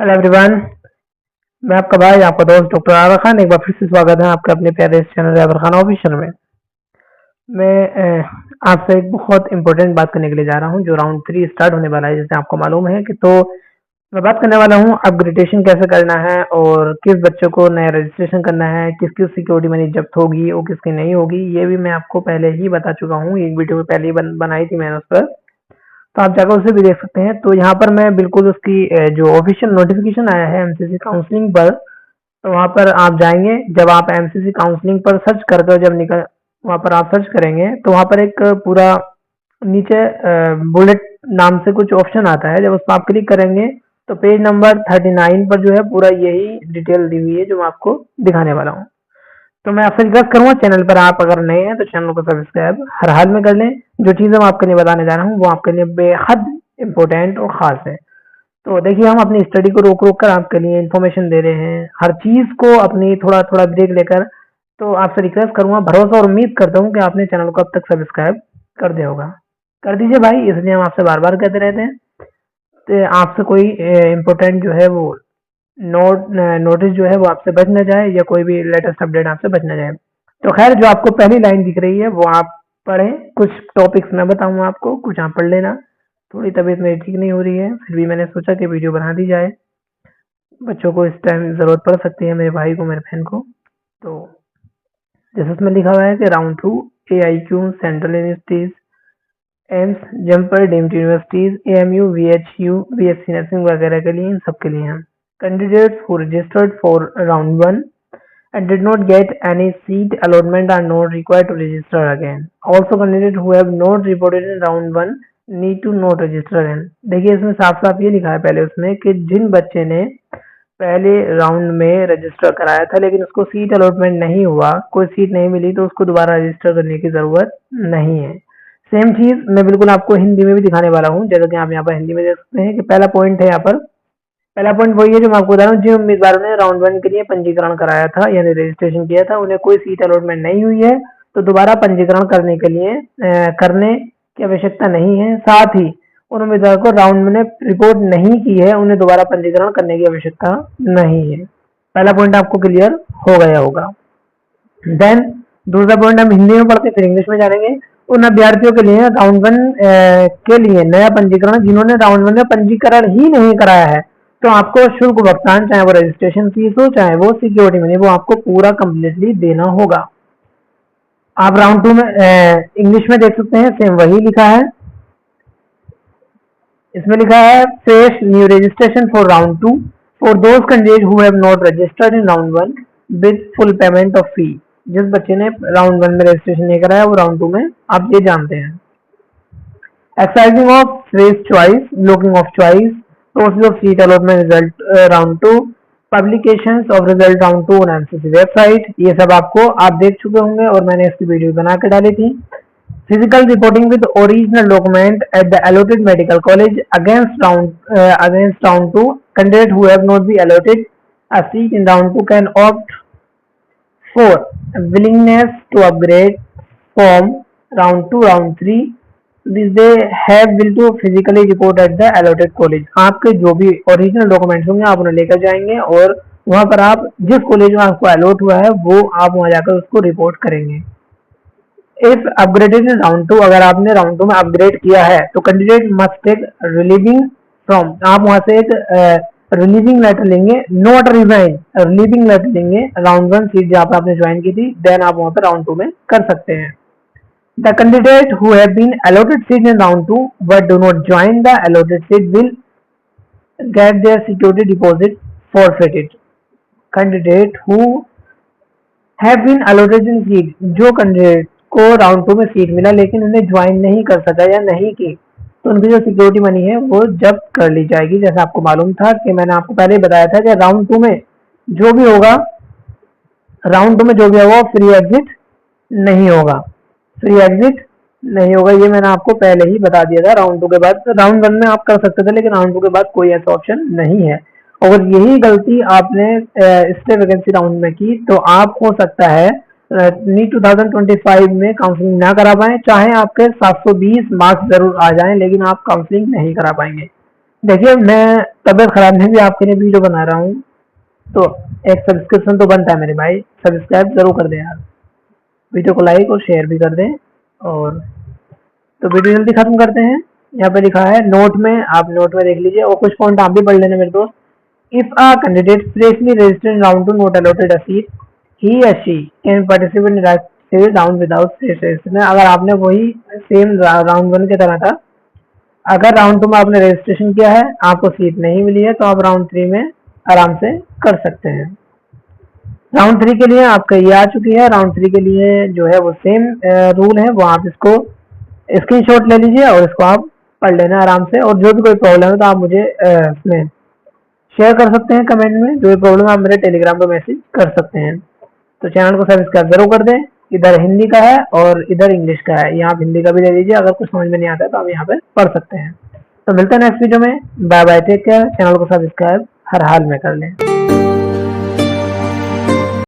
Hello everyone. मैं आपका भाई आपका दोस्त डॉक्टर आवर खान एक बार फिर से स्वागत है आपका अपने प्यारे इस चैनल आवर खान ऑफिशियल में। मैं आपसे एक बहुत इंपॉर्टेंट बात करने के लिए जा रहा हूं जो राउंड 3 स्टार्ट होने वाला है, जैसे आपको मालूम है कि तो मैं बात करने वाला हूं अपग्रेडेशन कैसे करना है और किस बच्चों को नया रजिस्ट्रेशन करना है, किसकी सिक्योरिटी मनी जब्त होगी और किसकी नहीं होगी। ये भी मैं आपको पहले ही बता चुका हूँ, एक वीडियो में पहले ही बनाई थी मैंने उस पर, तो आप जाकर उसे भी देख सकते हैं। तो यहाँ पर मैं बिल्कुल उसकी जो ऑफिशियल नोटिफिकेशन आया है एमसीसी काउंसलिंग पर, तो वहाँ पर आप जाएंगे। जब आप एमसीसी काउंसलिंग पर सर्च करते हो, जब निकल वहाँ पर आप सर्च करेंगे तो वहाँ पर एक पूरा नीचे बुलेट नाम से कुछ ऑप्शन आता है। जब उस पर आप क्लिक करेंगे तो पेज नंबर 39 पर जो है पूरा यही डिटेल दी हुई है जो मैं आपको दिखाने वाला हूँ। तो मैं आपसे रिक्वेस्ट करूंगा, चैनल पर आप अगर नए हैं तो चैनल को सब्सक्राइब हर हाल में कर लें। जो चीज़ें मैं आपके लिए बताने जा रहा हूँ वो आपके लिए बेहद इम्पोर्टेंट और ख़ास है। तो देखिए, हम अपनी स्टडी को रोक रोक कर आपके लिए इन्फॉर्मेशन दे रहे हैं, हर चीज़ को अपनी थोड़ा थोड़ा ब्रेक लेकर। तो आपसे रिक्वेस्ट करूंगा, भरोसा और उम्मीद करता हूँ कि आपने चैनल को अब तक सब्सक्राइब कर दिया होगा। कर दीजिए भाई, इसलिए हम आपसे बार बार कहते रहते हैं। तो आपसे कोई इम्पोर्टेंट जो है वो नोटिस जो है वो आपसे बच ना जाए, या कोई भी लेटेस्ट अपडेट आपसे बच ना जाए। तो खैर, जो आपको पहली लाइन दिख रही है वो आप पढ़ें। कुछ टॉपिक्स मैं बताऊंगा आपको, कुछ आप पढ़ लेना। थोड़ी तबीयत मेरी ठीक नहीं हो रही है, फिर भी मैंने सोचा कि वीडियो बना दी जाए। बच्चों को इस टाइम ज़रूरत पड़ सकती है, मेरे भाई को, मेरे बहन को। तो जैसे उसमें लिखा हुआ है कि round 2 AIQ central universities, AIIMS, jumper, deemed universities, AMU, VHU, BSc nursing वगैरह के लिए, इन सब के लिए हैं। Candidates who registered for round 1 and did not get any seat allotment are not required to register again. Also, candidates who have not reported in round 1 need to not register again. देखिए, इसमें साफ साफ ये लिखा है पहले उसमें कि जिन बच्चे ने पहले राउंड में रजिस्टर कराया था लेकिन उसको सीट अलॉटमेंट नहीं हुआ, कोई सीट नहीं मिली, तो उसको दोबारा रजिस्टर करने की ज़रूरत नहीं है। सेम चीज़ मैं बिल्कुल आपको हिंदी में भी दिखाने वाला हूँ, जैसा कि आप यहाँ पर हिंदी में देख सकते हैं कि पहला पॉइंट है यहाँ पर। पहला पॉइंट वही है जो मैं आपको बता रहा हूँ, जिन उम्मीदवारों ने राउंड 1 के लिए पंजीकरण कराया था यानी रजिस्ट्रेशन किया था, उन्हें कोई सीट अलॉटमेंट नहीं हुई है, तो दोबारा पंजीकरण करने के लिए करने की आवश्यकता नहीं है। साथ ही उन उम्मीदवारों को राउंड में रिपोर्ट नहीं की है, उन्हें दोबारा पंजीकरण करने की आवश्यकता नहीं है। पहला पॉइंट आपको क्लियर हो गया होगा। देन दूसरा पॉइंट हम हिंदी में पढ़ते फिर इंग्लिश में जानेंगे। उन अभ्यर्थियों के लिए राउंड 1 के लिए नया पंजीकरण जिन्होंने राउंड 1 में पंजीकरण ही नहीं कराया है, तो आपको शुल्क भुगतान, चाहे वो रजिस्ट्रेशन फीस हो चाहे वो सिक्योरिटी मनी, वो आपको पूरा कम्प्लीटली देना होगा। आप राउंड 2 में इंग्लिश में देख सकते हैं, सेम वही लिखा है। इसमें लिखा है fresh new registration for round 2 for those candidate who have not registered in round 1 with full payment of fee. जिस बच्चे ने राउंड 1 में रजिस्ट्रेशन नहीं कराया वो राउंड 2 में, आप ये जानते हैं। Exercising of fresh choice, locking of choice, process of seat allotment result round 2, publications of result round 2 on MCC website, ये सब आप देख चुके होंगे और मैंने इसकी वीडियो बना के डाली थी। Physical reporting with original document at the allotted medical college against round 2, candidate who have not be allotted a seat in round 2 can opt for willingness to upgrade from round 2 round 3 they have will to physically report at the allotted college। आपके जो भी original documents होंगे आप उन्हें लेकर जाएंगे और वहां पर आप जिस कॉलेज में आपको अलॉट हुआ है वो आप वहां जाकर उसको रिपोर्ट करेंगे। इफ अपग्रेडेड इन राउंड 2, अगर आपने राउंड 2 में अपग्रेड किया है तो candidate must take relieving from, आप वहां से एक रिलीविंग लेटर लेंगे, नॉट रिजाइन, रिलीविंग लेटर लेंगे। राउंड 1 सीट जहाँ पर आपने ज्वाइन की थी, देन आप वहां पर राउंड 2 में कर सकते हैं। The candidate who have been allotted seat in round 2 but do not join the allotted seat will get their security deposit forfeited. Candidate who have been allotted in seat, जो candidate को round 2 में seat मिला लेकिन उन्हें join नहीं कर सका या नहीं की, तो उनकी जो सिक्योरिटी मनी है वो जब्त कर ली जाएगी। जैसा आपको मालूम था कि मैंने आपको पहले ही बताया था कि राउंड 2 में जो भी होगा, राउंड 2 में जो भी होगा फ्री एग्जिट नहीं होगा, फ्री एग्जिट नहीं होगा। ये मैंने आपको पहले ही बता दिया था। राउंड 2 के बाद, राउंड 1 में आप कर सकते थे लेकिन राउंड 2 के बाद कोई ऐसा ऑप्शन नहीं है। अगर यही गलती आपने स्टे वैकेंसी राउंड में की तो आप हो सकता है नीट 2025 में काउंसलिंग ना करा पाए, चाहे आपके 720 मार्क्स जरूर आ जाएं लेकिन आप काउंसलिंग नहीं करा पाएंगे। देखिए मैं तबीयत खराब में भी आपके लिए वीडियो बना रहा हूँ, तो एक सब्सक्रिप्शन तो बनता है मेरे भाई, सब्सक्राइब जरूर कर दें यार, वीडियो को लाइक और शेयर भी कर दें। और तो वीडियो जल्दी खत्म करते हैं। यहाँ पे लिखा है नोट में, आप नोट में देख लीजिए और कुछ पॉइंट आप भी पढ़ लेना मेरे दोस्त। If a candidate freshly registered in round 2 not allotted a seat, he or she can participate in series round without registration। अगर आपने वही सेम राउंड 1 की तरह था, अगर राउंड 2 में आपने रजिस्ट्रेशन किया है, आपको सीट नहीं मिली है, तो आप राउंड 3 में आराम से कर सकते हैं। राउंड 3 के लिए आपका ये आ चुकी है। राउंड 3 के लिए जो है वो सेम रूल है, वो आप इसको स्क्रीनशॉट ले लीजिए और इसको आप पढ़ लेना आराम से। और जो भी कोई प्रॉब्लम है तो आप मुझे इसमें शेयर कर सकते हैं कमेंट में, जो भी प्रॉब्लम है आप मेरे टेलीग्राम पे मैसेज कर सकते हैं। तो चैनल को सब्सक्राइब जरूर कर दें। इधर हिंदी का है और इधर इंग्लिश का है, यहाँ आप हिंदी का भी ले लीजिए, अगर कुछ समझ में नहीं आता है तो आप यहाँ पे पढ़ सकते हैं। तो मिलते हैं नेक्स्ट वीडियो में, bye bye, take care. Channel को सब्सक्राइब हर हाल में कर लें।